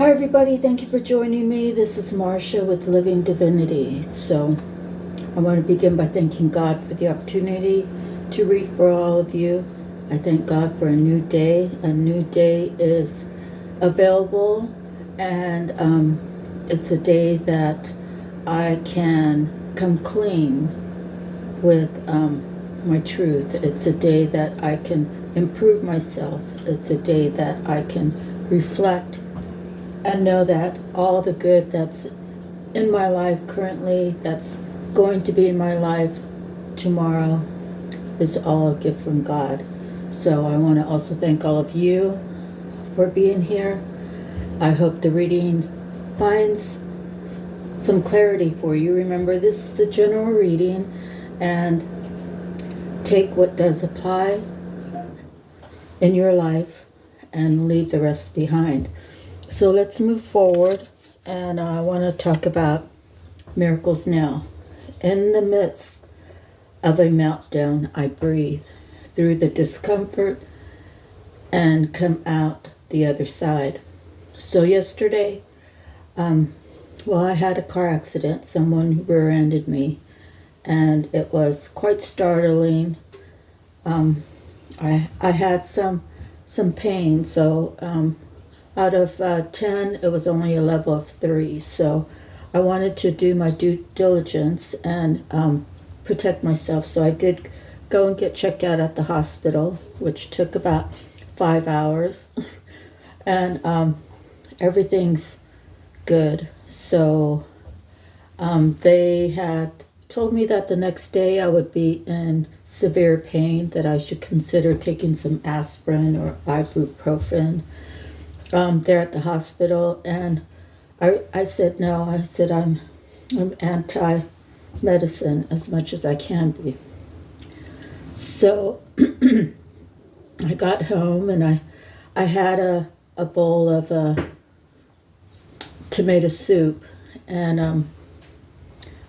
Hi everybody, thank you for joining me. This is Marcia with Living Divinity. So I want to begin by thanking God for the opportunity to read for all of you. I thank God for a new day. A new day is available, and it's a day that I can come clean with my truth. It's a day that I can improve myself. It's a day that I can reflect and know that all the good that's in my life currently, that's going to be in my life tomorrow, is all a gift from God. So I want to also thank all of you for being here. I hope the reading finds some clarity for you. Remember, this is a general reading, and take what does apply in your life and leave the rest behind. So let's move forward, and I want to talk about miracles now. In the midst of a meltdown, I breathe through the discomfort and come out the other side. So yesterday, I had a car accident. Someone rear-ended me, and it was quite startling. I had some pain, so out of 10, it was only a level of 3. So I wanted to do my due diligence and protect myself. So I did go and get checked out at the hospital, which took about 5 hours. And everything's good. So they had told me that the next day I would be in severe pain, that I should consider taking some aspirin or ibuprofen there at the hospital. And I said no. I said I'm anti-medicine as much as I can be. So I got home, and I had a bowl of tomato soup, and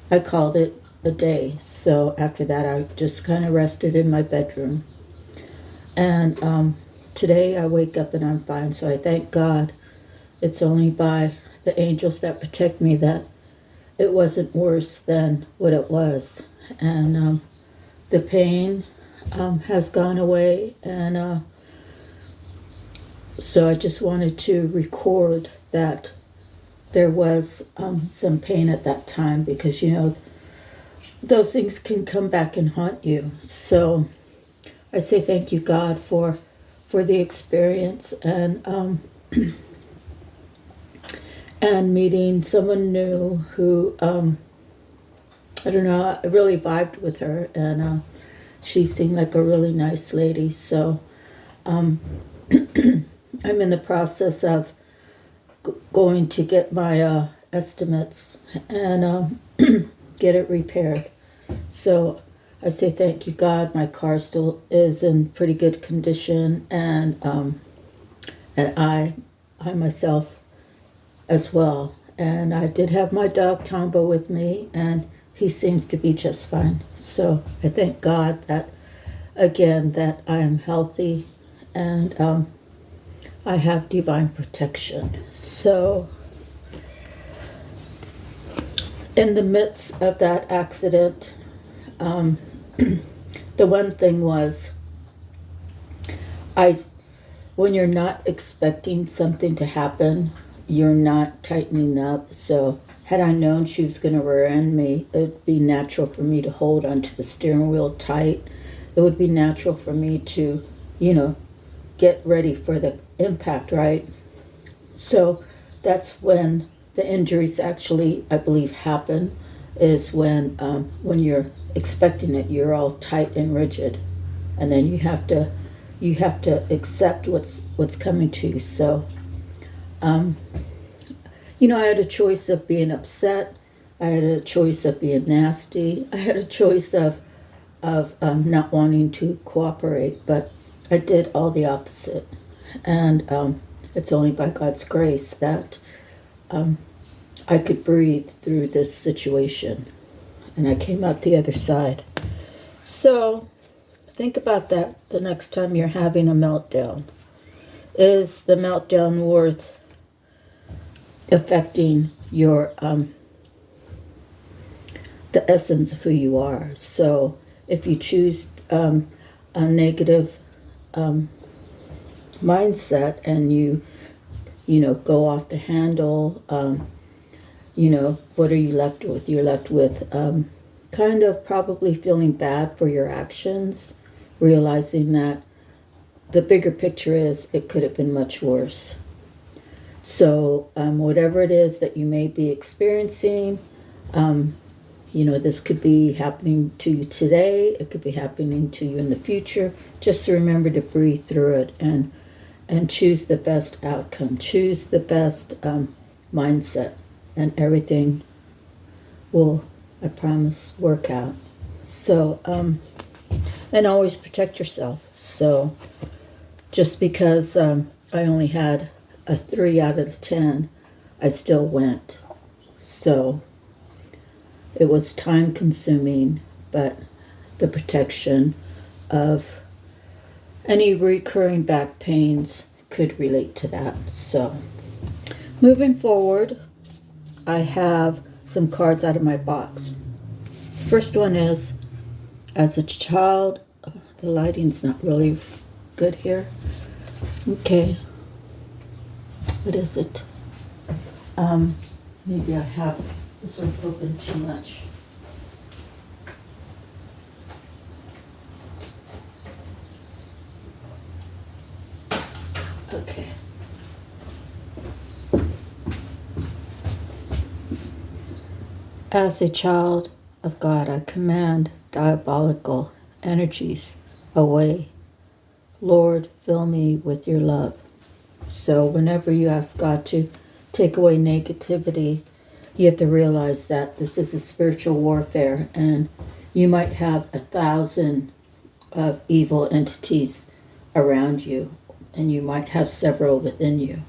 I called it a day. So after that, I just kind of rested in my bedroom. And today I wake up and I'm fine. So I thank God. It's only by the angels that protect me that it wasn't worse than what it was. And the pain has gone away. And so I just wanted to record that there was some pain at that time, because, those things can come back and haunt you. So I say thank you, God, for the experience, and and meeting someone new who, I don't know, I really vibed with her, and she seemed like a really nice lady. So I'm in the process of going to get my estimates and get it repaired. So I say thank you, God. My car still is in pretty good condition, and I myself as well. And I did have my dog Tombo with me, and he seems to be just fine. So I thank God that, again, that I am healthy, and I have divine protection. So in the midst of that accident, the one thing was, when you're not expecting something to happen, you're not tightening up. So had I known she was going to rear end me, it would be natural for me to hold onto the steering wheel tight. It would be natural for me to, get ready for the impact, right? So that's when the injuries actually, I believe, happen, is when you're expecting it, you're all tight and rigid, and then you have to accept what's coming to you. So I had a choice of being upset. I had a choice of being nasty. I had a choice of not wanting to cooperate, but I did all the opposite. And it's only by God's grace that I could breathe through this situation, and I came out the other side. So think about that the next time you're having a meltdown. Is the meltdown worth affecting your the essence of who you are. So if you choose a negative mindset and you go off the handle, what are you left with? You're left with kind of probably feeling bad for your actions, realizing that the bigger picture is it could have been much worse. So whatever it is that you may be experiencing, this could be happening to you today. It could be happening to you in the future. Just remember to breathe through it and choose the best outcome. Choose the best mindset, and everything will, I promise, work out. So, and always protect yourself. So, just because I only had a 3 out of 10, I still went. So, it was time consuming, but the protection of any recurring back pains could relate to that. So, moving forward, I have some cards out of my box. First one is, as a child, the lighting's not really good here. Okay. What is it? Maybe I have this one open too much. Okay. As a child of God, I command diabolical energies away. Lord, fill me with your love. So whenever you ask God to take away negativity, you have to realize that this is a spiritual warfare, and you might have 1,000 of evil entities around you, and you might have several within you.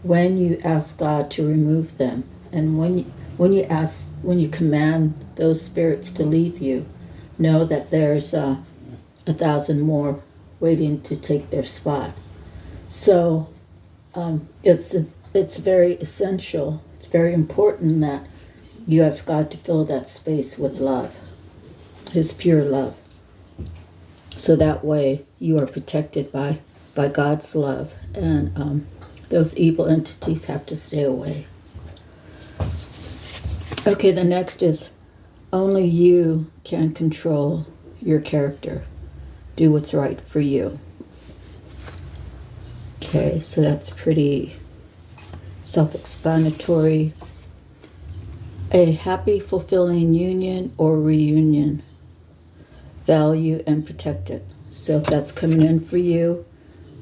When you ask God to remove them, and when you command those spirits to leave you, know that there's 1,000 more waiting to take their spot. So it's very essential. It's very important that you ask God to fill that space with love, His pure love. So that way you are protected by God's love, and those evil entities have to stay away. Okay, the next is, only you can control your character. Do what's right for you. Okay, so that's pretty self-explanatory. A happy, fulfilling union or reunion. Value and protect it. So if that's coming in for you,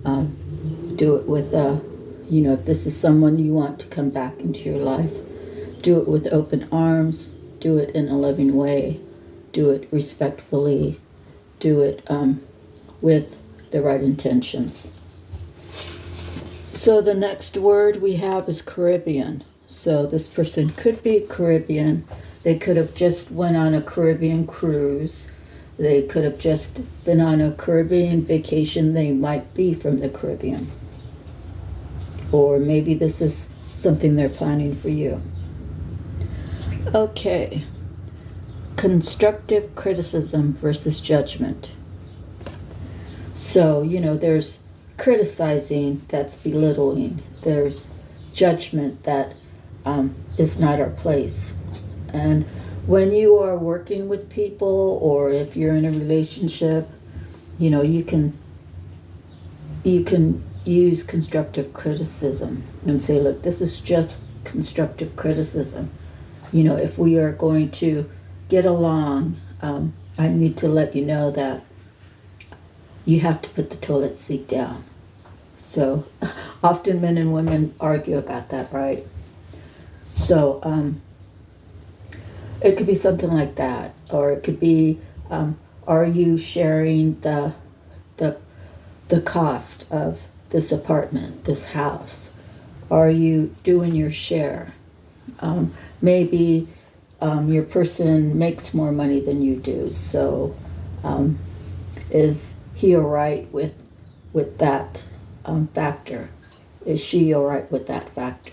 do it with, if this is someone you want to come back into your life, do it with open arms, do it in a loving way, do it respectfully, do it with the right intentions. So the next word we have is Caribbean. So this person could be Caribbean. They could have just went on a Caribbean cruise. They could have just been on a Caribbean vacation. They might be from the Caribbean. Or maybe this is something they're planning for you. Okay. Constructive criticism versus judgment. So, there's criticizing that's belittling. There's judgment that is not our place. And when you are working with people, or if you're in a relationship, you can use constructive criticism and say, look, this is just constructive criticism. If we are going to get along, I need to let you know that you have to put the toilet seat down. So often men and women argue about that, right? So it could be something like that, or it could be, are you sharing the cost of this apartment, this house? Are you doing your share? Maybe your person makes more money than you do, so is he all right with that factor? Is she all right with that factor?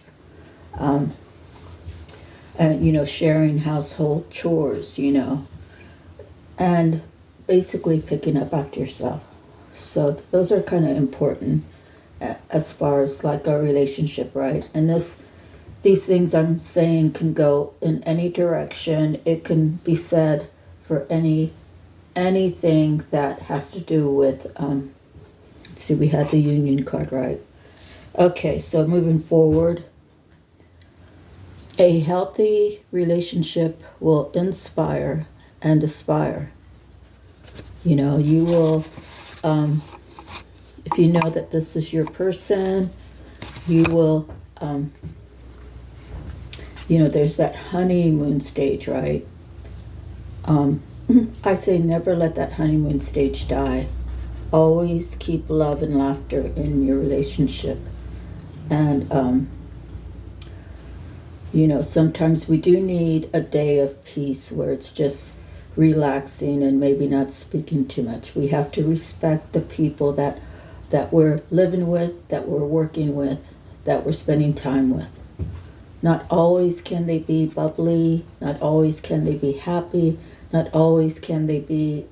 and sharing household chores, and basically picking up after yourself. So those are kind of important as far as like our relationship, right? And these things I'm saying can go in any direction. It can be said for anything that has to do with. Let's see, we had the union card, right? Okay, so moving forward. A healthy relationship will inspire and aspire. You will, if you know that this is your person, you will, there's that honeymoon stage, right? I say never let that honeymoon stage die. Always keep love and laughter in your relationship. And, sometimes we do need a day of peace where it's just relaxing and maybe not speaking too much. We have to respect the people that we're living with, that we're working with, that we're spending time with. Not always can they be bubbly, not always can they be happy, not always can they be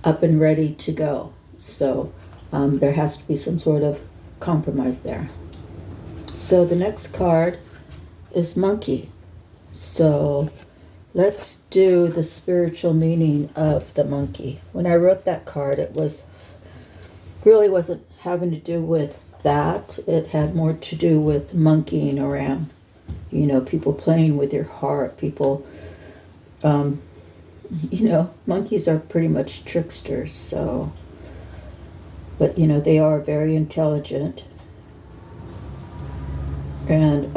up and ready to go. So there has to be some sort of compromise there. So the next card is monkey. So let's do the spiritual meaning of the monkey. When I wrote that card, it wasn't having to do with that. It had more to do with monkeying around. People playing with your heart. People, monkeys are pretty much tricksters. So, but they are very intelligent. And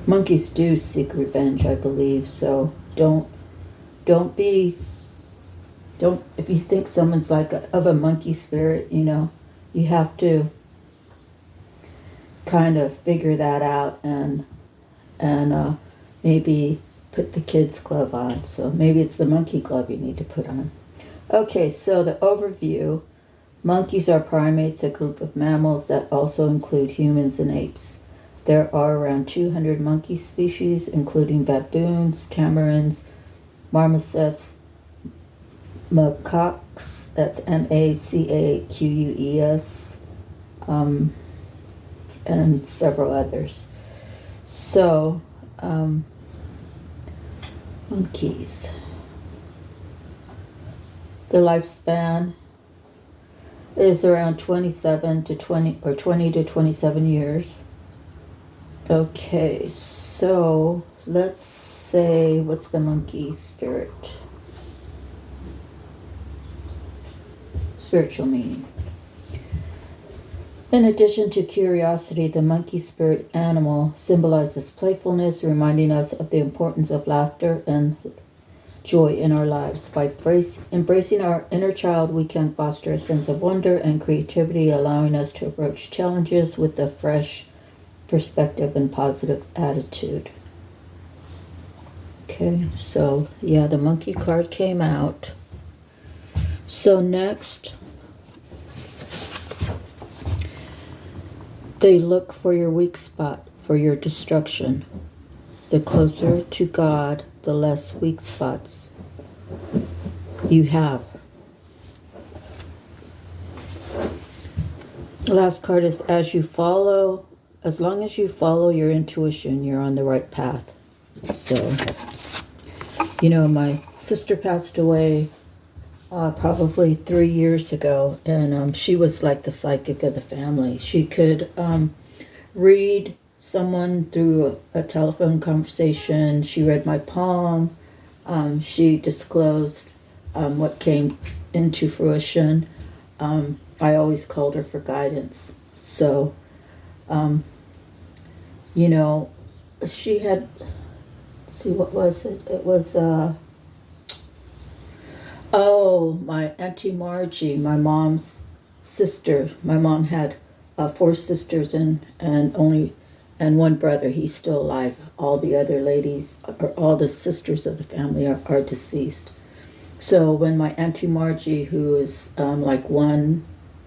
monkeys do seek revenge, I believe. So don't if you think someone's of a monkey spirit, you have to kind of figure that out and maybe put the kid's glove on. So maybe it's the monkey glove you need to put on. Okay, so the overview. Monkeys are primates, a group of mammals that also include humans and apes. There are around 200 monkey species, including baboons, tamarins, marmosets, macaques, that's macaques, and several others. So, monkeys. The lifespan is around 20 to 27 years. Okay, so let's say, what's the monkey spirit? Spiritual meaning. In addition to curiosity, the monkey spirit animal symbolizes playfulness, reminding us of the importance of laughter and joy in our lives. By embracing our inner child, we can foster a sense of wonder and creativity, allowing us to approach challenges with a fresh perspective and positive attitude. Okay, so yeah, the monkey card came out. So next, they look for your weak spot, for your destruction. The closer to God, the less weak spots you have. The last card is as long as you follow your intuition, you're on the right path. So, my sister passed away probably 3 years ago, and she was like the psychic of the family. She could read someone through a telephone conversation. She read my palm. She disclosed what came into fruition. I always called her for guidance. So, she had, let's see, what was it? It was, my Auntie Margie, my mom's sister. My mom had 4 sisters and one brother. He's still alive. All the other ladies, or all the sisters of the family are deceased. So when my Auntie Margie, who is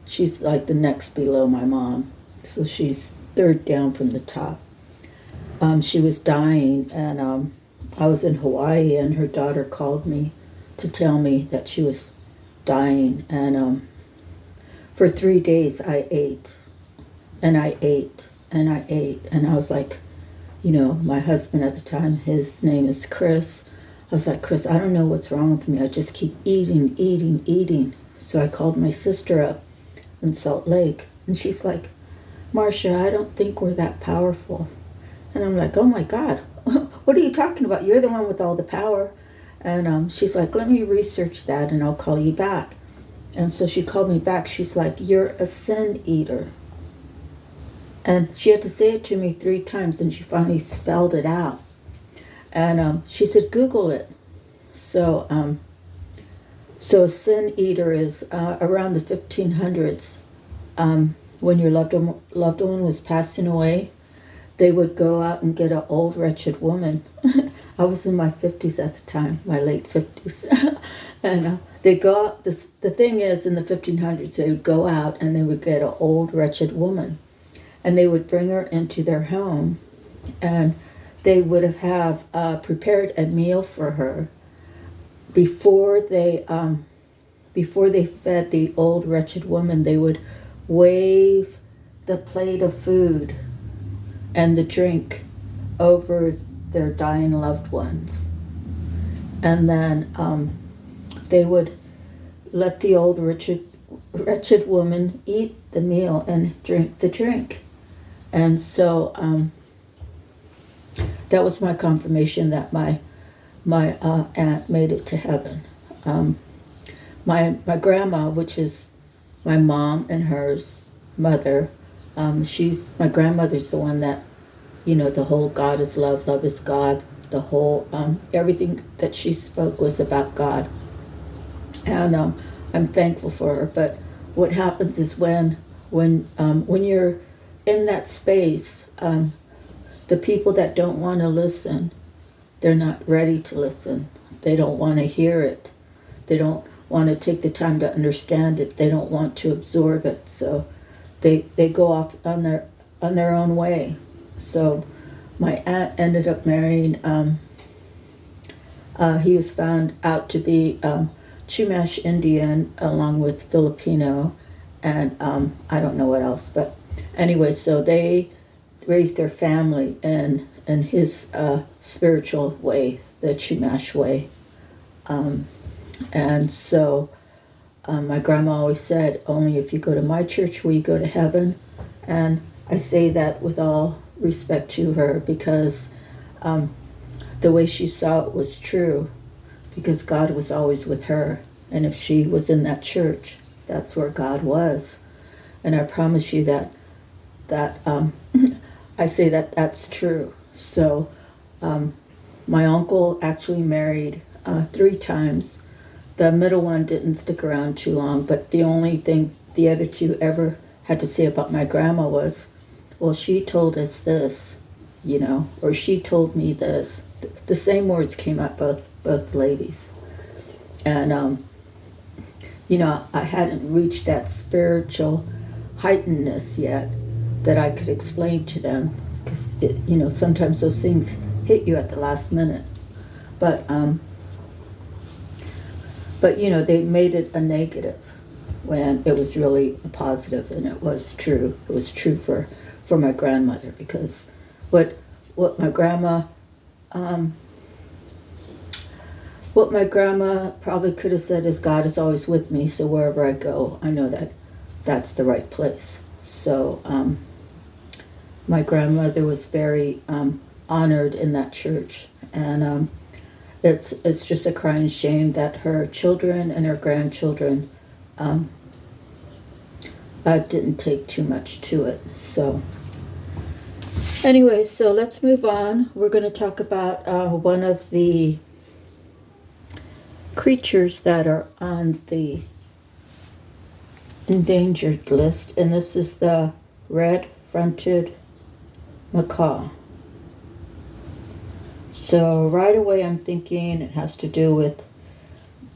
she's like the next below my mom. So she's third down from the top. She was dying, and I was in Hawaii, and her daughter called me to tell me that she was dying. And for 3 days, I ate, and I ate, and I ate. And I was like, my husband at the time, his name is Chris. I was like, Chris, I don't know what's wrong with me. I just keep eating, eating, eating. So I called my sister up in Salt Lake, and she's like, Marcia, I don't think we're that powerful. And I'm like, oh my God, what are you talking about? You're the one with all the power. And she's like, let me research that and I'll call you back. And so she called me back. She's like, you're a sin eater. And she had to say it to me 3 times, and she finally spelled it out. And she said, Google it. So a sin eater is around the 1500s. When your loved one was passing away, they would go out and get an old wretched woman. I was in my 50s at the time, my late 50s. And they'd go out, the thing is, in the 1500s, they would go out and they would get an old wretched woman. And they would bring her into their home, and they would have prepared a meal for her before they fed the old wretched woman. They would wave the plate of food and the drink over their dying loved ones, and then they would let the old wretched woman eat the meal and drink the drink. And so that was my confirmation that my aunt made it to heaven. My grandma, which is my mom and hers mother, my grandmother's the one that, the whole God is love, love is God, the whole everything that she spoke was about God. And I'm thankful for her. But what happens is when you're in that space, the people that don't want to listen, they're not ready to listen. They don't want to hear it. They don't want to take the time to understand it. They don't want to absorb it. So they go off on their own way. So my aunt ended up marrying, he was found out to be Chumash Indian along with Filipino, and I don't know what else, but anyway, so they raised their family in his spiritual way, the Chumash way. And so my grandma always said, only if you go to my church will you go to heaven. And I say that with all respect to her, because the way she saw it was true, because God was always with her. And if she was in that church, that's where God was. And I promise you that I say that that's true. So my uncle actually married 3 times. The middle one didn't stick around too long, but the only thing the other 2 ever had to say about my grandma was, well, she told us this, or she told me this. The same words came out both ladies. And I hadn't reached that spiritual heightenedness yet that I could explain to them, because sometimes those things hit you at the last minute. But they made it a negative when it was really a positive, and it was true. It was true for my grandmother, because what my grandma probably could have said is, God is always with me, so wherever I go, I know that that's the right place. So my grandmother was very honored in that church, and it's just a crying shame that her children and her grandchildren didn't take too much to it. So anyway, so let's move on. We're going to talk about one of the creatures that are on the endangered list, and this is the red-fronted macaw. So right away I'm thinking it has to do with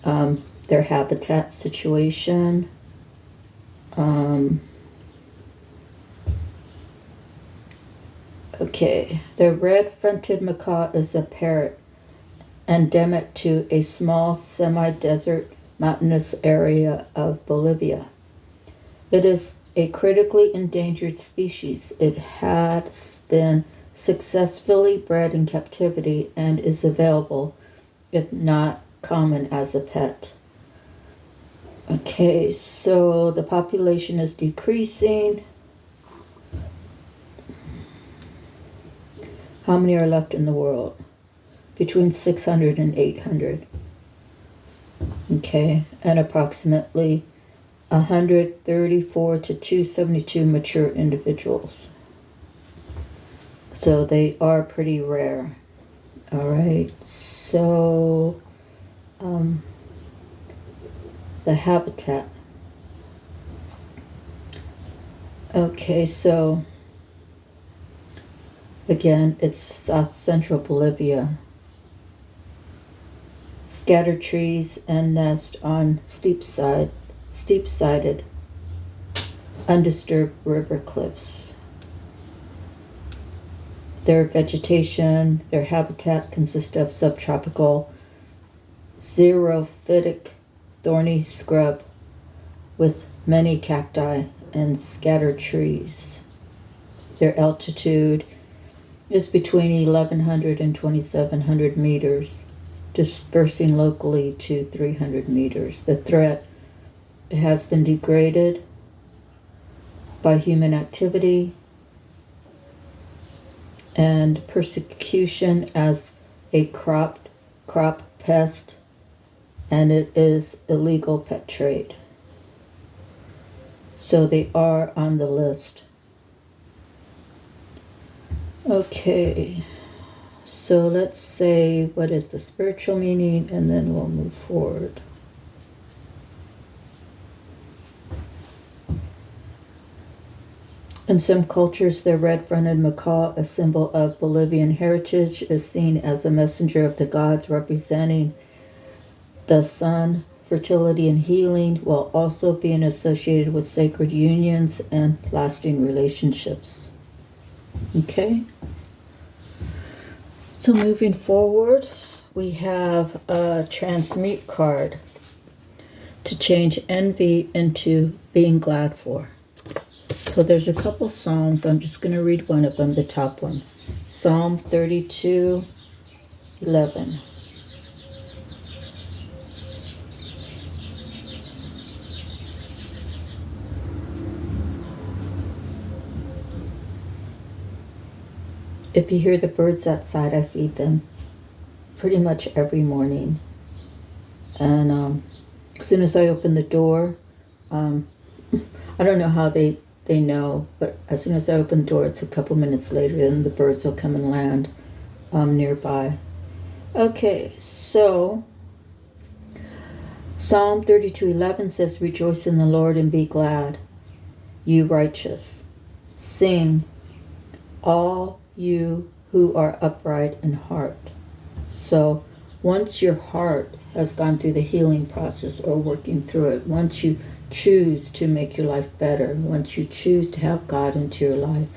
their habitat situation. Okay, the red-fronted macaw is a parrot endemic to a small semi-desert mountainous area of Bolivia. It is a critically endangered species. It has been successfully bred in captivity and is available, if not common, as a pet. Okay, so the population is decreasing. How many are left in the world? Between 600 and 800. Okay, and approximately 134 to 272 mature individuals. So they are pretty rare. All right, so the habitat. Okay, so again, it's south central Bolivia. Scattered trees and nest on steep-sided, undisturbed river cliffs. Their vegetation, their habitat consists of subtropical xerophytic thorny scrub with many cacti and scattered trees. Their altitude is between 1,100 and 2,700 meters, dispersing locally to 300 meters. The threat has been degraded by human activity and persecution as a crop pest, and it is illegal pet trade. So they are on the list. Okay, so let's say what is the spiritual meaning, and then we'll move forward. In some cultures, the red-fronted macaw, a symbol of Bolivian heritage, is seen as a messenger of the gods representing the sun, fertility, and healing, while also being associated with sacred unions and lasting relationships. Okay? So moving forward, we have a transmute card to change envy into being glad for. So there's a couple Psalms. I'm just going to read one of them, the top one. Psalm 32:11. If you hear the birds outside, I feed them pretty much every morning. And as soon as I open the door, I don't know how they know, but as soon as I open the door, it's a couple minutes later, and the birds will come and land nearby. Okay, so Psalm 32:11 says, "Rejoice in the Lord and be glad, you righteous. Sing, all you who are upright in heart." So once your heart has gone through the healing process or working through it, once you choose to make your life better, once you choose to have God into your life,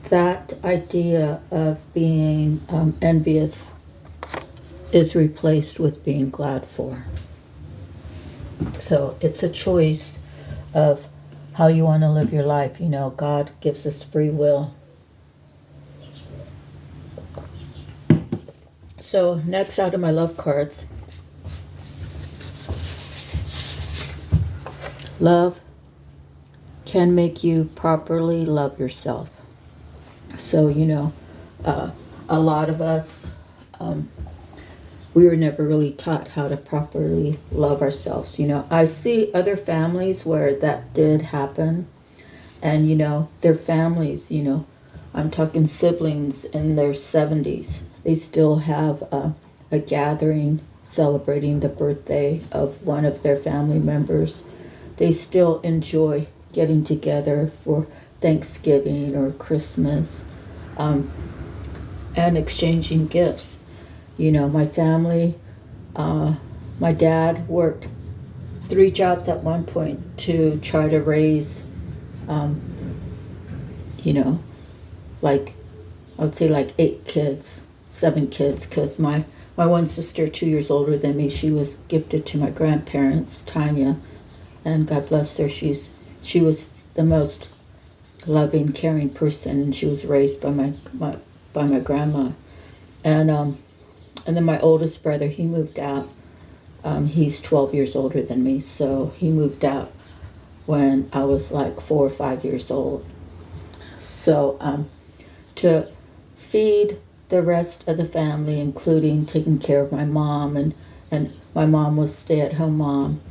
that idea of being envious is replaced with being glad for. So it's a choice of how you want to live your life. You know, God gives us free will. So next out of my love cards, love can make you properly love yourself. So, you know, a lot of us, we were never really taught how to properly love ourselves. You know, I see other families where that did happen. And, you know, their families, you know, I'm talking siblings in their 70s. They still have a gathering celebrating the birthday of one of their family members. They still enjoy getting together for Thanksgiving or Christmas, and exchanging gifts. You know, my family, my dad worked 3 jobs at one point to try to raise, you know, like, I would say like 8 kids, 7 kids, because my one sister, 2 years older than me, she was gifted to my grandparents, Tanya, and God bless her. She was the most loving, caring person, and she was raised by my grandma. And then my oldest brother, he moved out. He's 12 years older than me, so he moved out when I was like 4 or 5 years old. So to feed the rest of the family, including taking care of my mom, and my mom was stay-at-home mom.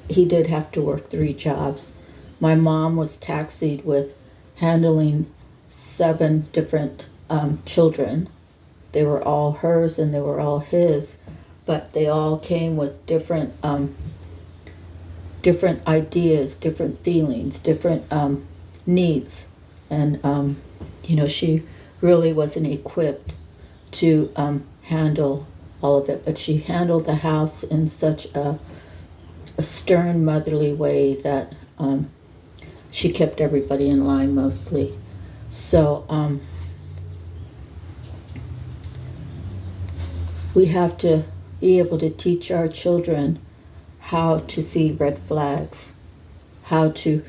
He did have to work 3 jobs. My mom was taxied with handling 7 different children. They were all hers and they were all his, but they all came with different different ideas, different feelings, different needs, and she really wasn't equipped to handle all of it. But she handled the house in such a stern, motherly way that she kept everybody in line mostly. So we have to be able to teach our children how to see red flags, how to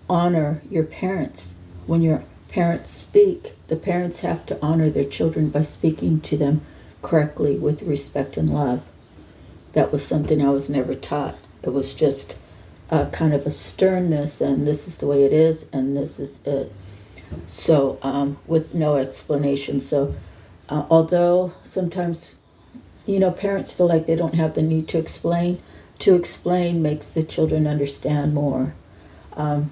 honor your parents. When your parents speak, the parents have to honor their children by speaking to them correctly with respect and love. That was something I was never taught. It was just kind of a sternness, and this is the way it is, and this is it. So with no explanation. So although sometimes, parents feel like they don't have the need to explain makes the children understand more. And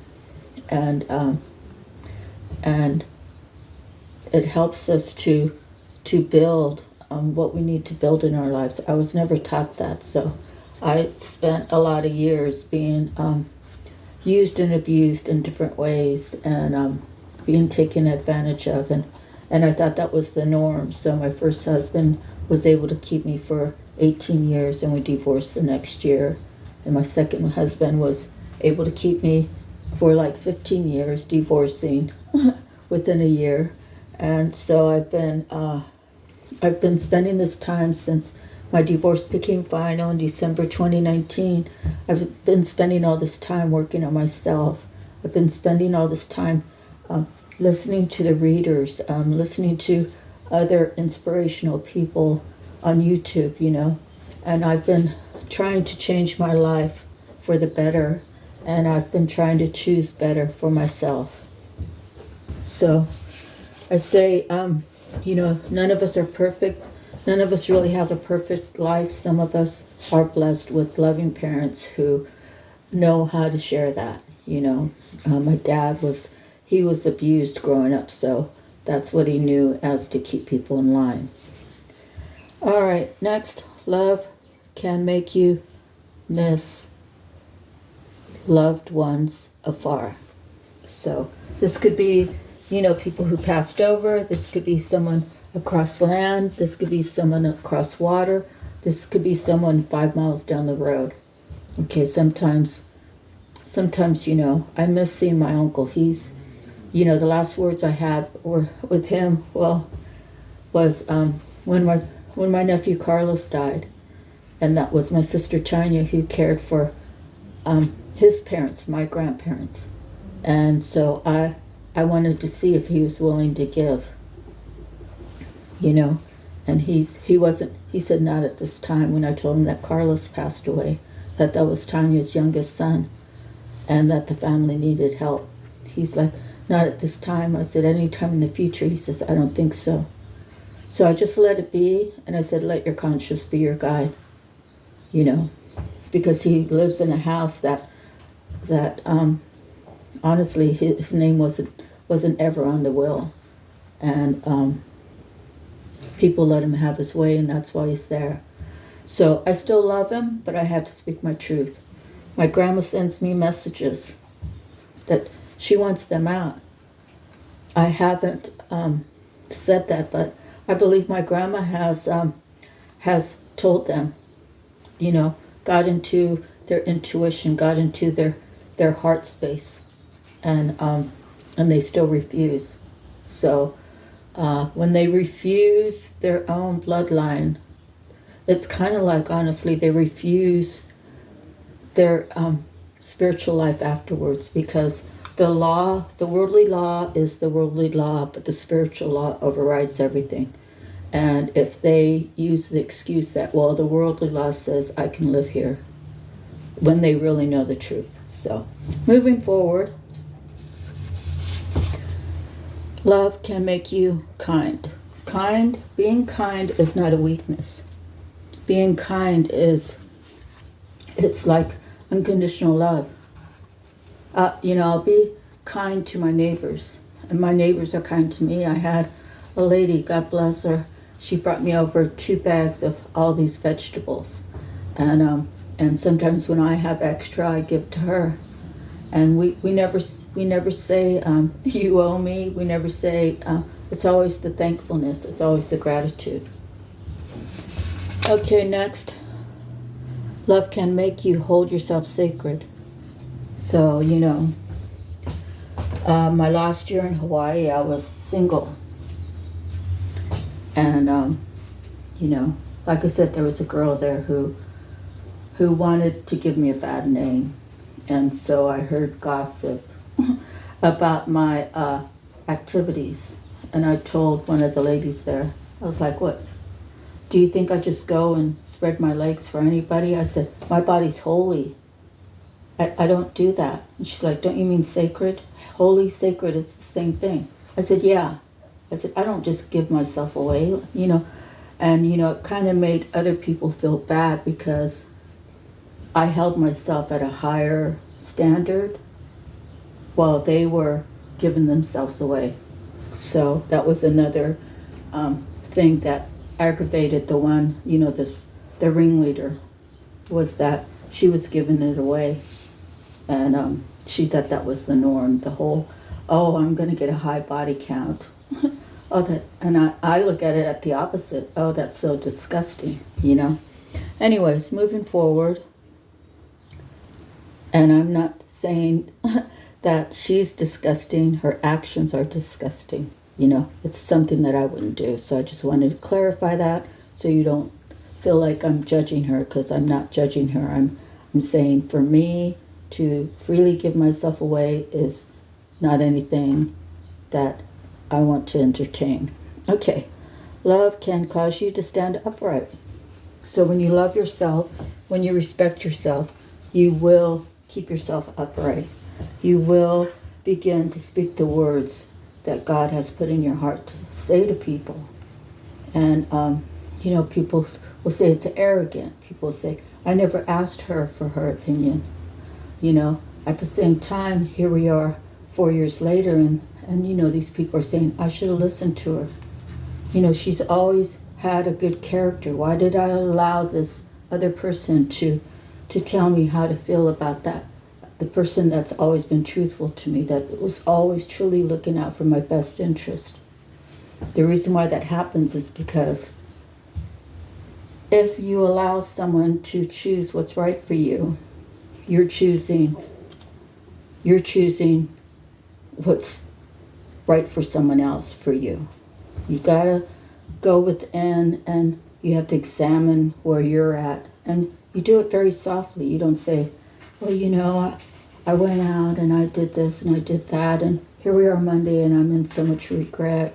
it helps us to build what we need to build in our lives. I was never taught that, so I spent a lot of years being used and abused in different ways, and being taken advantage of, and I thought that was the norm. So my first husband was able to keep me for 18 years, and we divorced the next year. And my second husband was able to keep me for like 15 years, divorcing within a year. And so I've been spending this time since my divorce became final in December 2019. I've been spending all this time working on myself. I've been spending all this time listening to the readers, listening to other inspirational people on YouTube, and I've been trying to change my life for the better, and I've been trying to choose better for myself. So I say, none of us are perfect. None of us really have a perfect life. Some of us are blessed with loving parents who know how to share that. My dad was abused growing up, so that's what he knew as to keep people in line. All right, next, love can make you miss loved ones afar. So this could be, people who passed over. This could be someone across land. This could be someone across water. This could be someone 5 miles down the road. Okay, sometimes, I miss seeing my uncle. He's, the last words I had were with him, was when my nephew Carlos died. And that was my sister Tanya, who cared for his parents, my grandparents. And so I wanted to see if he was willing to give, and he said not at this time. When I told him that Carlos passed away, that was Tanya's youngest son, and that the family needed help. He's like, not at this time. I said, anytime in the future. He says, I don't think so. So I just let it be, and I said, let your conscience be your guide, because he lives in a house that honestly, his name wasn't ever on the will, and people let him have his way, and that's why he's there. So I still love him, but I had to speak my truth. My grandma sends me messages that she wants them out. I haven't said that, but I believe my grandma has told them, got into their intuition, got into their heart space, and and they still refuse. So when they refuse their own bloodline, it's kind of like, honestly, they refuse their spiritual life afterwards, because the law, the worldly law is the worldly law, but the spiritual law overrides everything. And if they use the excuse that, well, the worldly law says I can live here, when they really know the truth. So, moving forward, love can make you kind. Being kind is not a weakness. Being kind it's like unconditional love. I'll be kind to my neighbors, and my neighbors are kind to me. I had a lady, God bless her, she brought me over 2 bags of all these vegetables. And sometimes when I have extra, I give to her. And we never say, you owe me. We never say, it's always the thankfulness. It's always the gratitude. Okay, next. Love can make you hold yourself sacred. So, my last year in Hawaii, I was single. And, like I said, there was a girl there who wanted to give me a bad name. And so I heard gossip about my activities. And I told one of the ladies there, I was like, what? Do you think I just go and spread my legs for anybody? I said, my body's holy. I don't do that. And she's like, don't you mean sacred? Holy, sacred, it's the same thing. I said, yeah. I said, I don't just give myself away, And, it kind of made other people feel bad, because I held myself at a higher standard while they were giving themselves away. So that was another thing that aggravated the one, the ringleader, was that she was giving it away. And she thought that was the norm. The whole, I'm going to get a high body count. And I look at it at the opposite. Oh, that's so disgusting, Anyways, moving forward. And I'm not saying that she's disgusting. Her actions are disgusting. It's something that I wouldn't do. So I just wanted to clarify that, so you don't feel like I'm judging her, because I'm not judging her. I'm saying, for me to freely give myself away is not anything that I want to entertain. Okay. Love can cause you to stand upright. So when you love yourself, when you respect yourself, you will keep yourself upright. You will begin to speak the words that God has put in your heart to say to people. And, people will say it's arrogant. People say, I never asked her for her opinion. At the same time, here we are 4 years later, and these people are saying, I should have listened to her. She's always had a good character. Why did I allow this other person to tell me how to feel about that? The person that's always been truthful to me, that was always truly looking out for my best interest. The reason why that happens is because if you allow someone to choose what's right for you, you're choosing what's right for someone else for you. You gotta go within, and you have to examine where you're at. And you do it very softly. You don't say, well, I went out and I did this and I did that, and here we are Monday and I'm in so much regret.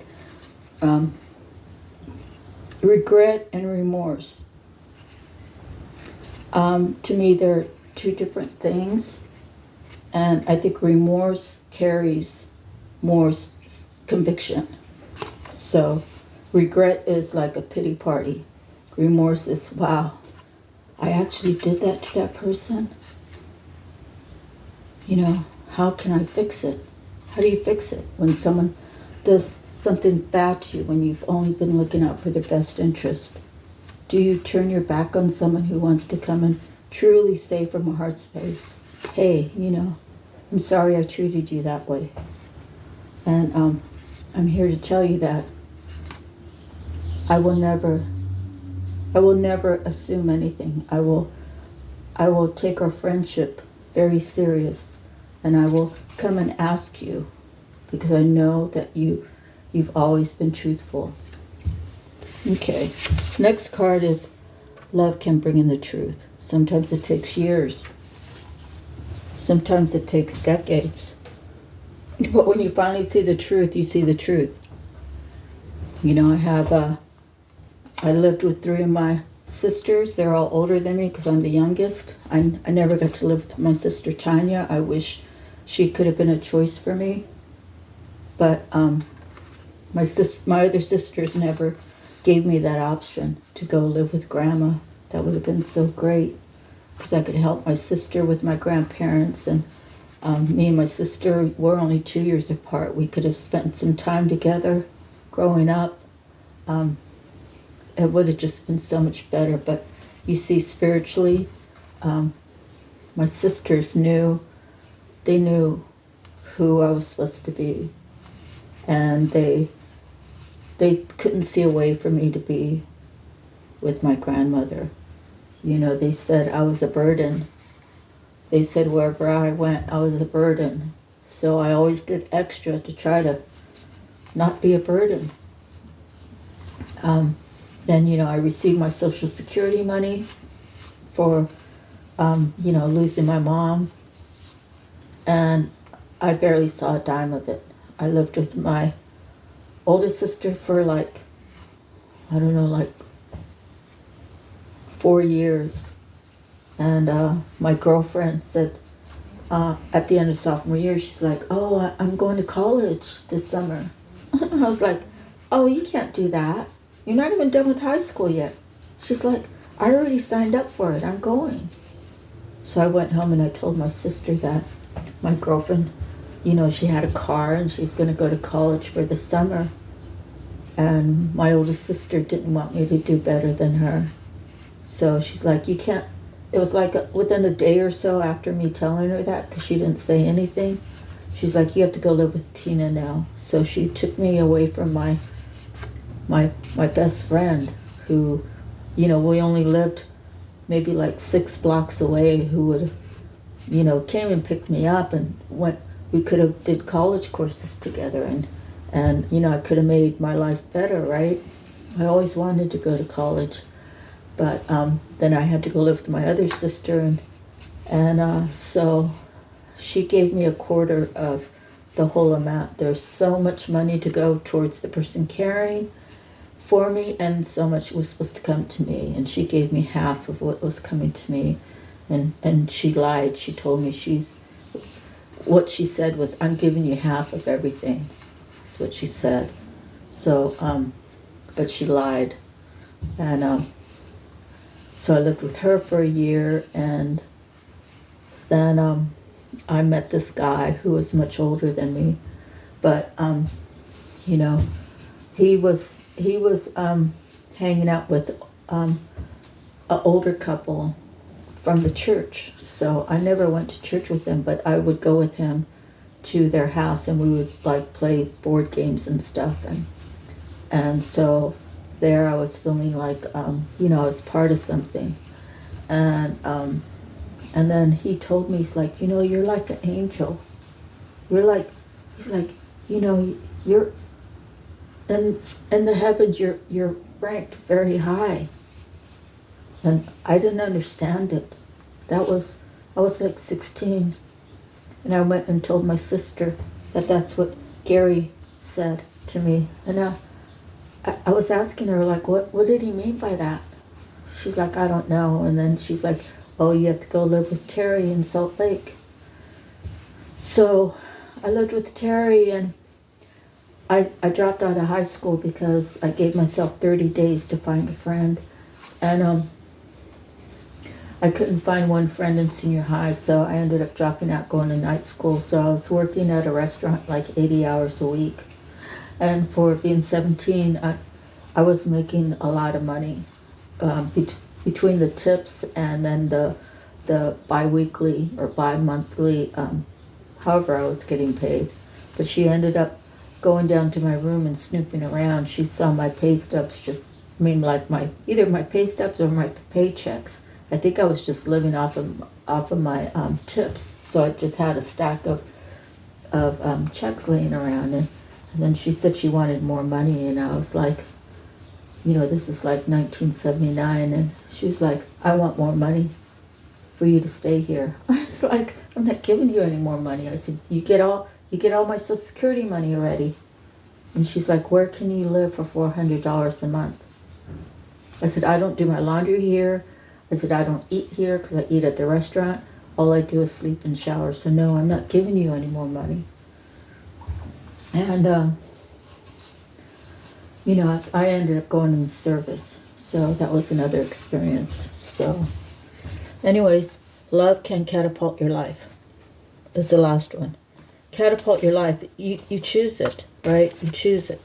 Regret and remorse. To me, they're 2 different things. And I think remorse carries more conviction. So regret is like a pity party. Remorse is, wow, I actually did that to that person. How can I fix it? How do you fix it when someone does something bad to you, when you've only been looking out for their best interest? Do you turn your back on someone who wants to come and truly say from a heart space, hey, I'm sorry I treated you that way. And I'm here to tell you that I will never assume anything. I will take our friendship very serious, and I will come and ask you, because I know that you've always been truthful. Okay, next card is love can bring in the truth. Sometimes it takes years. Sometimes it takes decades. But when you finally see the truth, you see the truth. You know, I lived with 3 of my sisters. They're all older than me because I'm the youngest. I never got to live with my sister Tanya. I wish she could have been a choice for me. But my other sisters never gave me that option to go live with Grandma. That would have been so great because I could help my sister with my grandparents. And me and my sister were only 2 years apart. We could have spent some time together growing up. It would have just been so much better. But you see, spiritually, my sisters knew who I was supposed to be. And they couldn't see a way for me to be with my grandmother. You know, they said I was a burden. They said wherever I went, I was a burden. So I always did extra to try to not be a burden. Then, you know, I received my Social Security money for, you know, losing my mom. And I barely saw a dime of it. I lived with my oldest sister for like 4 years. And my girlfriend said, at the end of sophomore year, she's like, oh, I'm going to college this summer. And I was like, oh, you can't do that. You're not even done with high school yet. She's like, I already signed up for it. I'm going. So I went home and I told my sister that my girlfriend, you know, she had a car and she was going to go to college for the summer. And my oldest sister didn't want me to do better than her. So she's like, you can't. It was like within a day or so after me telling her that, because she didn't say anything, she's like, you have to go live with Tina now. So she took me away from my best friend, who, you know, we only lived maybe like 6 blocks away, who would, you know, came and picked me up and went. We could have did college courses together, and you know, I could have made my life better, right? I always wanted to go to college. But then I had to go live with my other sister, and so she gave me a quarter of the whole amount. There's so much money to go towards the person caring for me, and so much was supposed to come to me. And she gave me half of what was coming to me, and she lied. She told me what she said was, I'm giving you half of everything. That's what she said. So, but she lied, and so I lived with her for a year, and then I met this guy who was much older than me, but you know, he was hanging out with an older couple from the church. So I never went to church with them, but I would go with him to their house, and we would like play board games and stuff, and so there I was feeling like, you know, I was part of something. And then he told me, he's like, you know, you're like an angel. You're like, he's like, you know, you're in the heavens, you're ranked very high. And I didn't understand it. I was like 16. And I went and told my sister that that's what Gary said to me. And I was asking her, like, what did he mean by that? She's like, I don't know. And then she's like, oh, you have to go live with Terry in Salt Lake. So I lived with Terry, and I dropped out of high school because I gave myself 30 days to find a friend. And I couldn't find one friend in senior high, so I ended up dropping out, going to night school. So I was working at a restaurant like 80 hours a week. And for being 17, I was making a lot of money between the tips and then the bi-weekly or bi-monthly, however I was getting paid. But she ended up going down to my room and snooping around. She saw my pay stubs, like either my pay stubs or my paychecks. I think I was just living off of my tips. So I just had a stack of of checks laying around, and then she said she wanted more money, and I was like, this is like 1979, and she was like, I want more money for you to stay here. I was like, I'm not giving you any more money. I said, you get all my Social Security money already. And she's like, where can you live for $400 a month? I said, I don't do my laundry here. I said, I don't eat here because I eat at the restaurant. All I do is sleep and shower. So no, I'm not giving you any more money. And, I ended up going in the service. So that was another experience. So anyways, love can catapult your life is the last one. Catapult your life. You choose it, right? You choose it.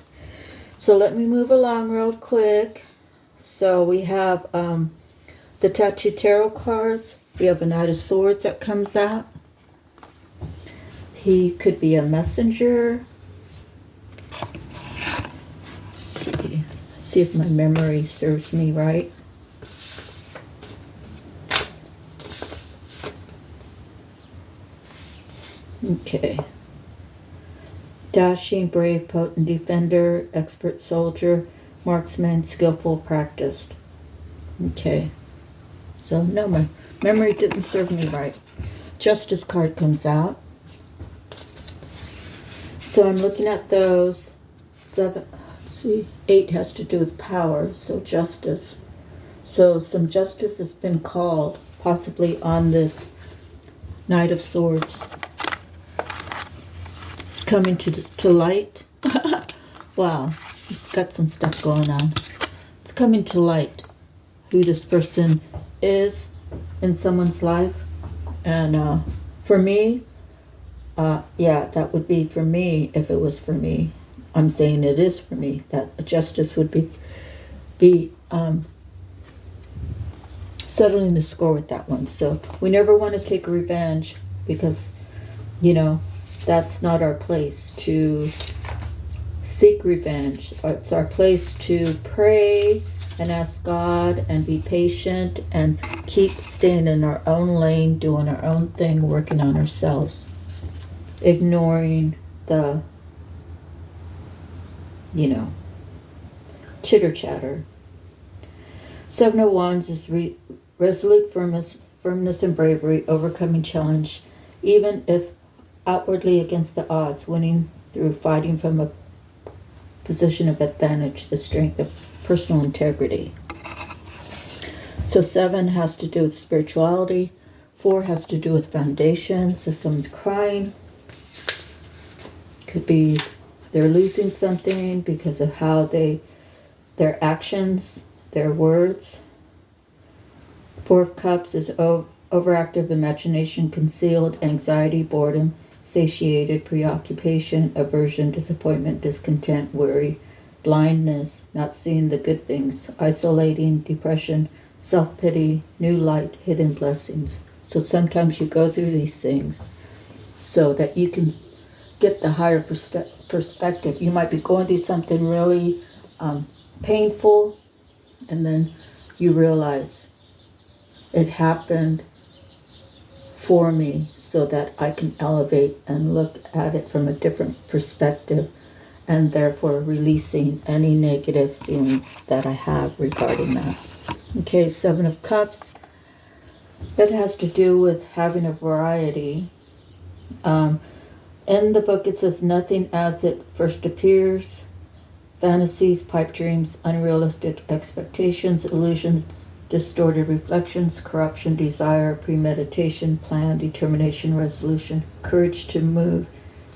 So let me move along real quick. So we have the Tattoo Tarot cards. We have a Knight of Swords that comes out. He could be a messenger. Let's see if my memory serves me right. Okay. Dashing, brave, potent defender, expert soldier, marksman, skillful, practiced. Okay. So no, my memory didn't serve me right. Justice card comes out. So I'm looking at those. 8 has to do with power, so justice. So some justice has been called, possibly on this Knight of Swords. It's coming to light. Wow, he's got some stuff going on. It's coming to light who this person is in someone's life. And for me, yeah, that would be for me if it was for me. I'm saying it is for me, that justice would be settling the score with that one. So we never want to take revenge because, that's not our place to seek revenge. It's our place to pray and ask God and be patient and keep staying in our own lane, doing our own thing, working on ourselves, ignoring the chitter chatter. 7 of Wands is resolute firmness and bravery, overcoming challenge, even if outwardly against the odds, winning through fighting from a position of advantage, the strength of personal integrity. So 7 has to do with spirituality. 4 has to do with foundation. So someone's crying. Could be they're losing something because of how their actions, their words. 4 of Cups is overactive imagination, concealed anxiety, boredom, satiated preoccupation, aversion, disappointment, discontent, worry, blindness, not seeing the good things, isolating, depression, self-pity, new light, hidden blessings. So sometimes you go through these things so that you can get the higher perspective. You might be going through something really painful, and then you realize it happened for me so that I can elevate and look at it from a different perspective, and therefore releasing any negative feelings that I have regarding that. Okay, 7 of Cups. That has to do with having a variety. In the book it says nothing as it first appears. Fantasies, pipe dreams, unrealistic expectations, illusions, distorted reflections, corruption, desire, premeditation, plan, determination, resolution, courage to move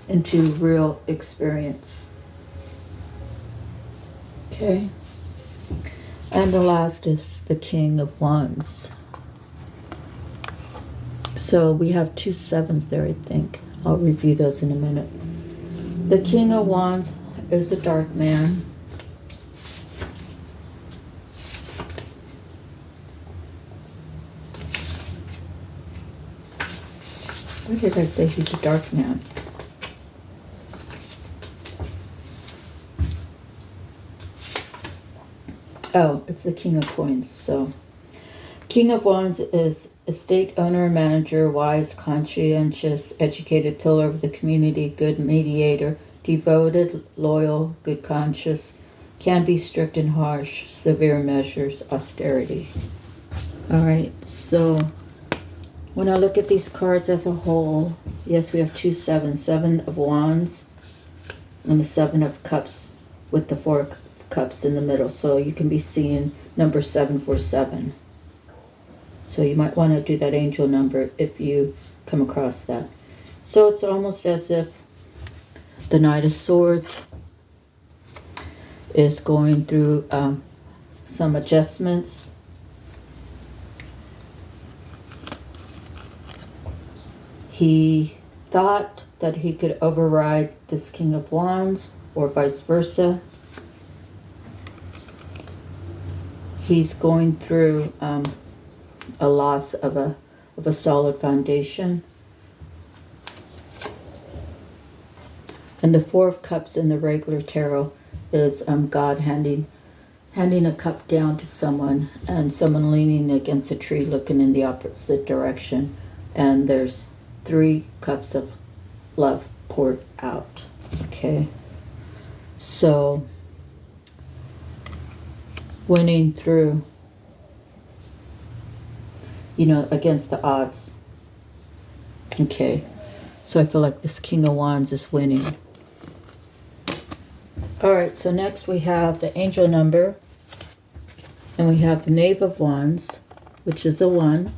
into real experience. Okay. And the last is the King of Wands. So we have 2 7s there, I think. I'll review those in a minute. The King of Wands is the dark man. Why did I say he's a dark man? Oh, it's the King of Coins. So King of Wands is estate owner, manager, wise, conscientious, educated pillar of the community, good mediator, devoted, loyal, good conscience, can be strict and harsh, severe measures, austerity. All right, so when I look at these cards as a whole, yes, we have 2 sevens, 7 of wands and the 7 of cups with the 4 cups in the middle. So you can be seeing number 747. So you might want to do that angel number if you come across that. So it's almost as if the Knight of Swords is going through some adjustments. He thought that he could override this King of Wands or vice versa. He's going through a loss of a solid foundation. And the 4 of Cups in the regular tarot is God handing a cup down to someone, and someone leaning against a tree looking in the opposite direction, and there's 3 cups of love poured out. Okay, so winning through, against the odds. Okay, so I feel like this King of Wands is winning. All right, so next we have the angel number, and we have the Knave of Wands, which is a 1,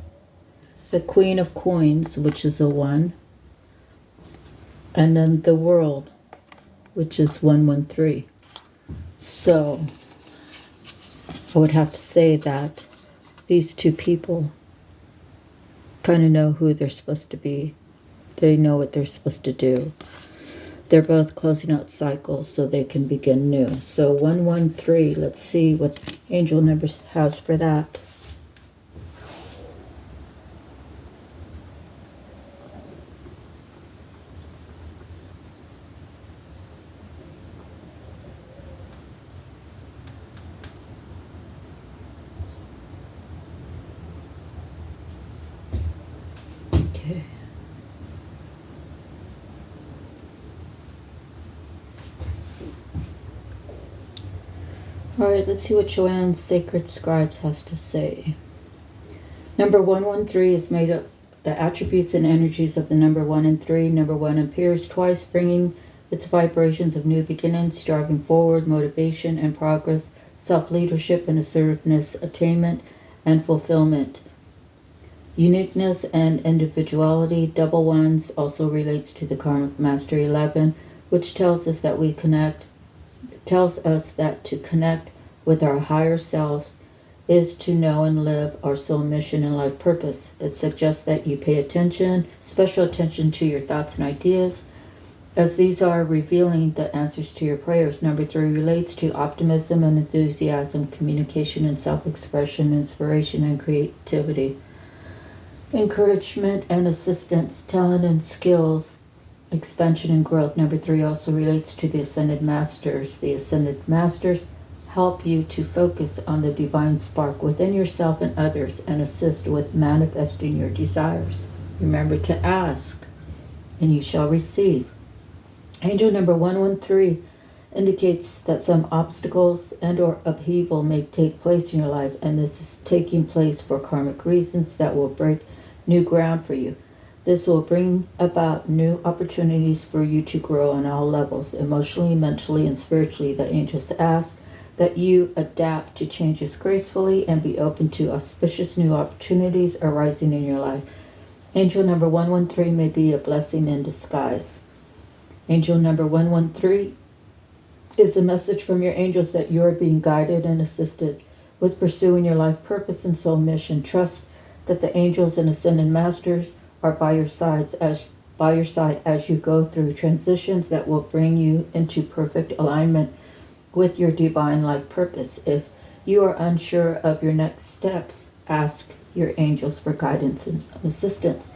the Queen of Coins, which is a 1, and then the World, which is 113. So I would have to say that these 2 people kind of know who they're supposed to be. They know what they're supposed to do. They're both closing out cycles so they can begin new. So 113, let's see what angel numbers has for that. Okay. All right, let's see what Joanne's Sacred Scribes has to say. Number 113 is made up of the attributes and energies of the number 1 and 3. Number 1 appears twice, bringing its vibrations of new beginnings, striving forward, motivation and progress, self-leadership and assertiveness, attainment and fulfillment, uniqueness and individuality. Double ones also relates to the Karmic Master 11, which tells us that to connect with our higher selves is to know and live our soul mission and life purpose. It suggests that you pay special attention to your thoughts and ideas, as these are revealing the answers to your prayers. Number 3 relates to optimism and enthusiasm, communication and self-expression, inspiration and creativity, encouragement and assistance, talent and skills, expansion and growth. Number 3 also relates to the Ascended Masters. The Ascended Masters help you to focus on the divine spark within yourself and others and assist with manifesting your desires. Remember to ask, and you shall receive. Angel number 113 indicates that some obstacles and or upheaval may take place in your life, and this is taking place for karmic reasons that will break new ground for you. This will bring about new opportunities for you to grow on all levels, emotionally, mentally, and spiritually. The angels ask that you adapt to changes gracefully and be open to auspicious new opportunities arising in your life. Angel number 113 may be a blessing in disguise. Angel number 113 is a message from your angels that you are being guided and assisted with pursuing your life purpose and soul mission. Trust that the angels and ascended masters are by your side as you go through transitions that will bring you into perfect alignment with your divine life purpose. If you are unsure of your next steps, ask your angels for guidance and assistance.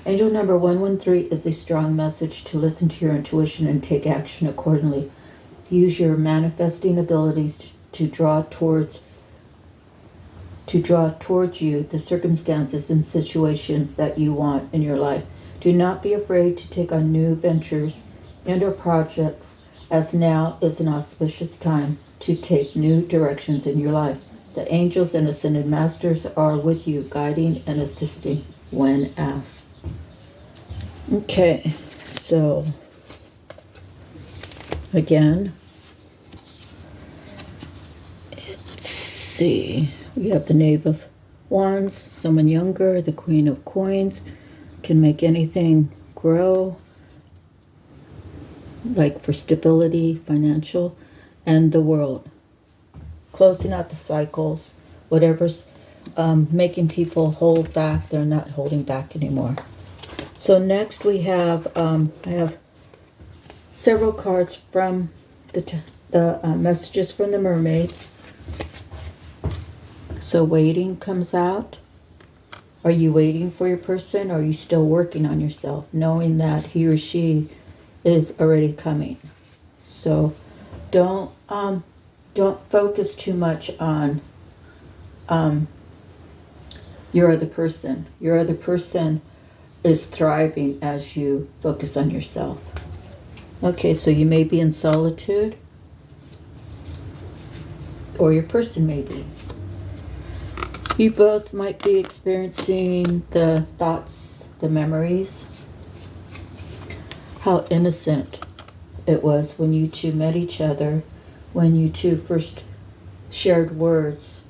Angel number 113 is a strong message to listen to your intuition and take action accordingly. Use your manifesting abilities to draw towards to draw towards you the circumstances and situations that you want in your life. Do not be afraid to take on new ventures and or projects, as now is an auspicious time to take new directions in your life. The angels and ascended masters are with you, guiding and assisting when asked. Okay, so again, let's see. We have the Knave of Wands, someone younger, the Queen of Coins, can make anything grow, like for stability, financial, and the World. Closing out the cycles, whatever's making people hold back, they're not holding back anymore. So next we have, I have several cards from the messages from the mermaids. So waiting comes out. Are you waiting for your person, or are you still working on yourself, knowing that he or she is already coming? So don't focus too much on your other person. Your other person is thriving as you focus on yourself. Okay, so you may be in solitude, or your person may be. You both might be experiencing the thoughts, the memories, how innocent it was when you two met each other, when you two first shared words,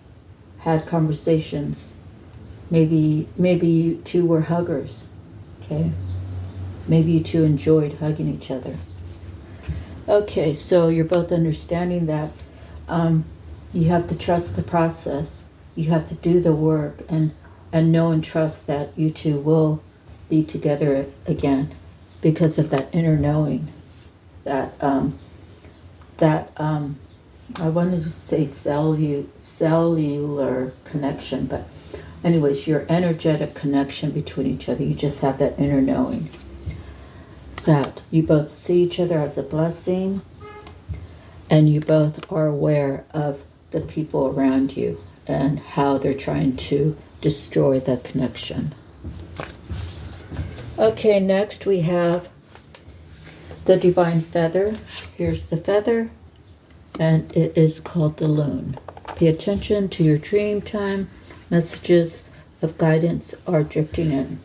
had conversations. Maybe you two were huggers, okay? Maybe you two enjoyed hugging each other. Okay, so you're both understanding that you have to trust the process. You have to do the work and know and trust that you two will be together again because of that inner knowing, that I wanted to say cellular connection, but anyways, your energetic connection between each other. You just have that inner knowing that you both see each other as a blessing, and you both are aware of the people around you and how they're trying to destroy that connection. Okay, next we have the Divine Feather. Here's the feather, and it is called the Loon. Pay attention to your dream time. Messages of guidance are drifting in.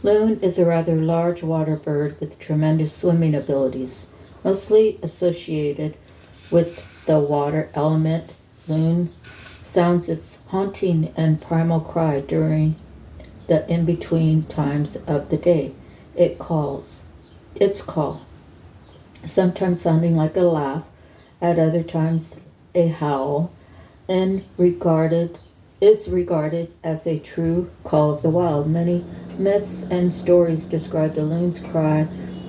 Loon is a rather large water bird with tremendous swimming abilities, mostly associated with the water element. Loon sounds its haunting and primal cry during the in-between times of the day. Its call, sometimes sounding like a laugh, at other times a howl, and is regarded as a true call of the wild. Many myths and stories describe the loon's cry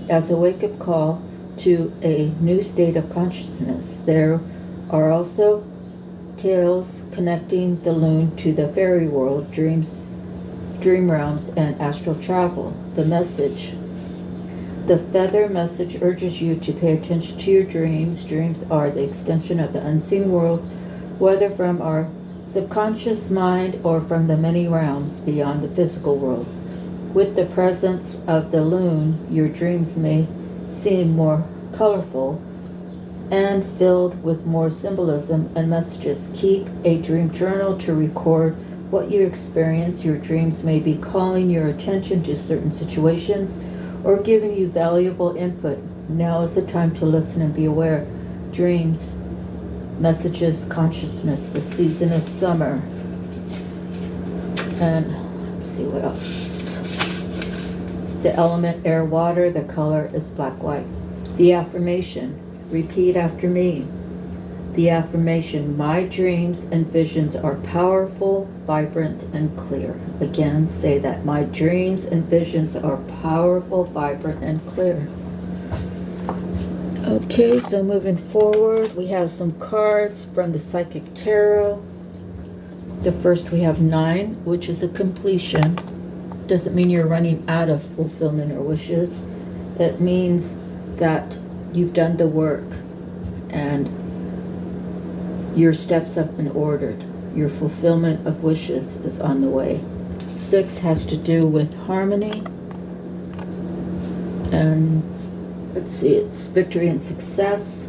as a wake-up call to a new state of consciousness. There are also tales connecting the loon to the fairy world, dream realms, and astral travel. The feather message urges you to pay attention to your dreams. Dreams are the extension of the unseen world, whether from our subconscious mind or from the many realms beyond the physical world. With the presence of the loon, your dreams may seem more colorful and filled with more symbolism and messages. Keep a dream journal to record what you experience. Your dreams may be calling your attention to certain situations or giving you valuable input. Now is the time to listen and be aware. Dreams, messages, consciousness. The season is summer. And let's see what else. The element air, water. The color is black, white. The affirmation. Repeat after me. The affirmation: my dreams and visions are powerful, vibrant, and clear. Again, say that. My dreams and visions are powerful, vibrant, and clear. Okay, so moving forward, we have some cards from the Psychic Tarot. The first, we have 9, which is a completion. Doesn't mean you're running out of fulfillment or wishes. It means that you've done the work and your steps have been ordered. Your fulfillment of wishes is on the way. 6 has to do with harmony. And let's see, it's victory and success.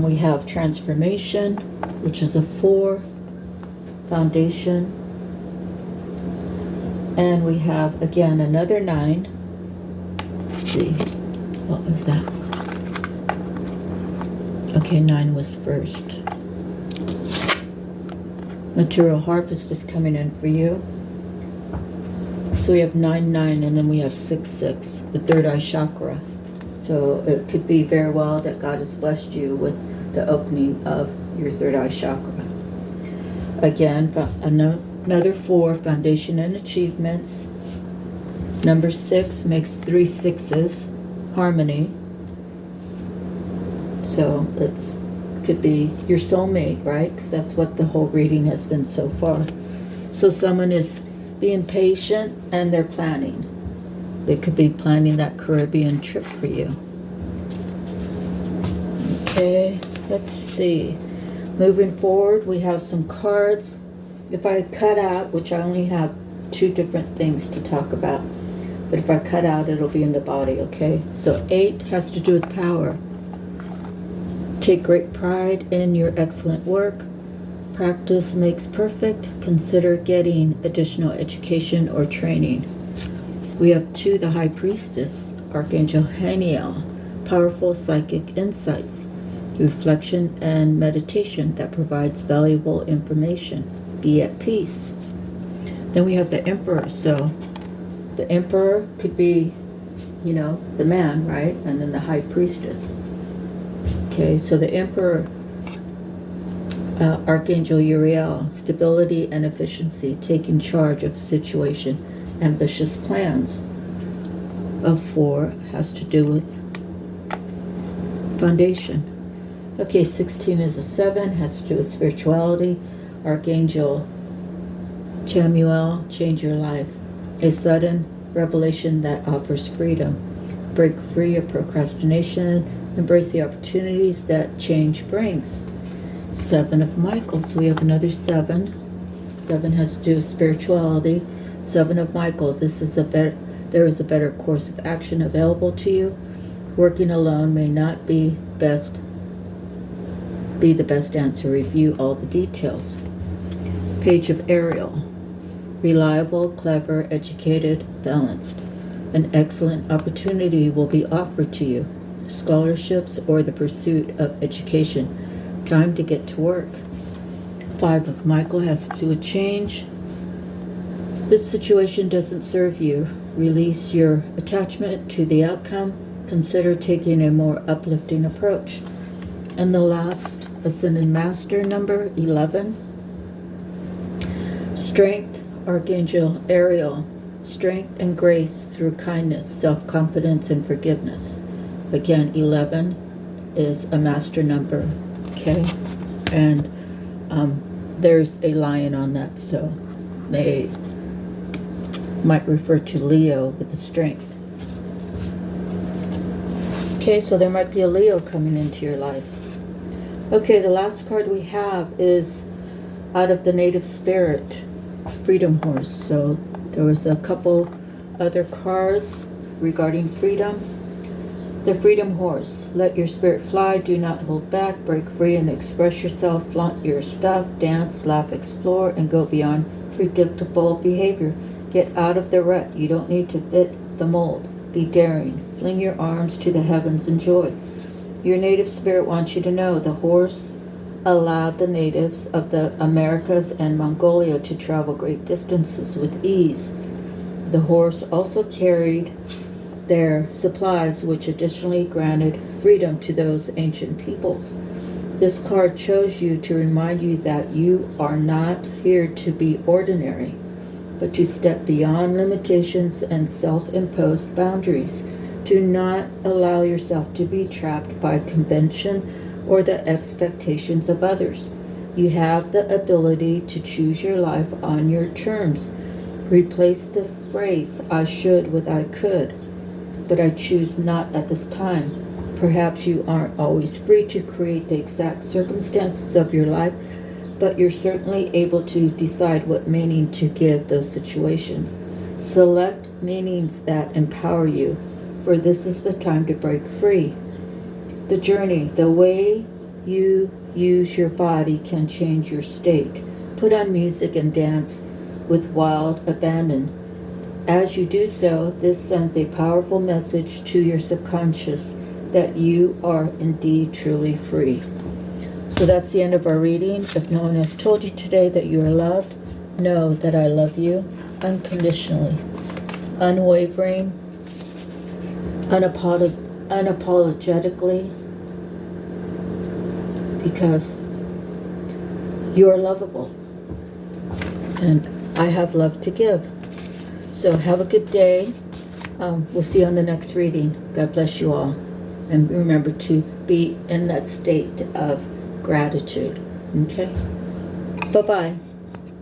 We have transformation, which is a 4. Foundation. And we have, again, another 9. Let's see. What was that? Okay, 9 was first. Material harvest is coming in for you. So we have 9, 9, and then we have 6, 6, the third eye chakra. So it could be very well that God has blessed you with the opening of your third eye chakra. Again, another 4, foundation and achievements. Number 6 makes 3 6s, harmony. So it's could be your soulmate, right? Because that's what the whole reading has been so far. So someone is being patient and they're planning. They could be planning that Caribbean trip for you. Okay, let's see. Moving forward, we have some cards. If I cut out, which I only have 2 different things to talk about, but if I cut out, it'll be in the body, okay? So 8 has to do with power. Take great pride in your excellent work. Practice makes perfect. Consider getting additional education or training. We have 2, the High Priestess, Archangel Haniel, powerful psychic insights, reflection and meditation that provides valuable information. Be at peace. Then we have the Emperor. So the Emperor could be, the man, right? And then the High Priestess. Okay, so the Emperor, Archangel Uriel, stability and efficiency, taking charge of a situation, ambitious plans. Of 4 has to do with foundation. Okay, 16 is a 7, has to do with spirituality. Archangel Chamuel, change your life. A sudden revelation that offers freedom. Break free of procrastination. Embrace the opportunities that change brings. 7 of Michael. So we have another 7. 7 has to do with spirituality. 7 of Michael. There is a better course of action available to you. Working alone may not be the best answer. Review all the details. Page of Ariel. Reliable, clever, educated, balanced. An excellent opportunity will be offered to you. Scholarships or the pursuit of education. Time to get to work. 5 of Michael has to do with change. This situation doesn't serve you. Release your attachment to the outcome. Consider taking a more uplifting approach. And the last Ascended Master number, 11. Strength, Archangel Ariel. Strength and grace through kindness, self-confidence, and forgiveness. Again, 11 is a master number, okay? And there's a lion on that, so they might refer to Leo with the strength. Okay, so there might be a Leo coming into your life. Okay, the last card we have is out of the Native Spirit, Freedom Horse. So there was a couple other cards regarding freedom. The Freedom Horse. Let your spirit fly, do not hold back, break free and express yourself, flaunt your stuff, dance, laugh, explore, and go beyond predictable behavior. Get out of the rut. You don't need to fit the mold. Be daring. Fling your arms to the heavens and joy. Your native spirit wants you to know the horse allowed the natives of the Americas and Mongolia to travel great distances with ease. The horse also carried their supplies, which additionally granted freedom to those ancient peoples. This card shows you to remind you that you are not here to be ordinary, but to step beyond limitations and self-imposed boundaries. Do not allow yourself to be trapped by convention or the expectations of others. You have the ability to choose your life on your terms. Replace the phrase, I should with I could, but I choose not at this time. Perhaps you aren't always free to create the exact circumstances of your life, but you're certainly able to decide what meaning to give those situations. Select meanings that empower you, for this is the time to break free. The journey, the way you use your body can change your state. Put on music and dance with wild abandon. As you do so, this sends a powerful message to your subconscious that you are indeed truly free. So that's the end of our reading. If no one has told you today that you are loved, know that I love you unconditionally, unwavering, unapologetically, because you are lovable. And I have love to give. So have a good day. We'll see you on the next reading. God bless you all. And remember to be in that state of gratitude. Okay? Bye-bye.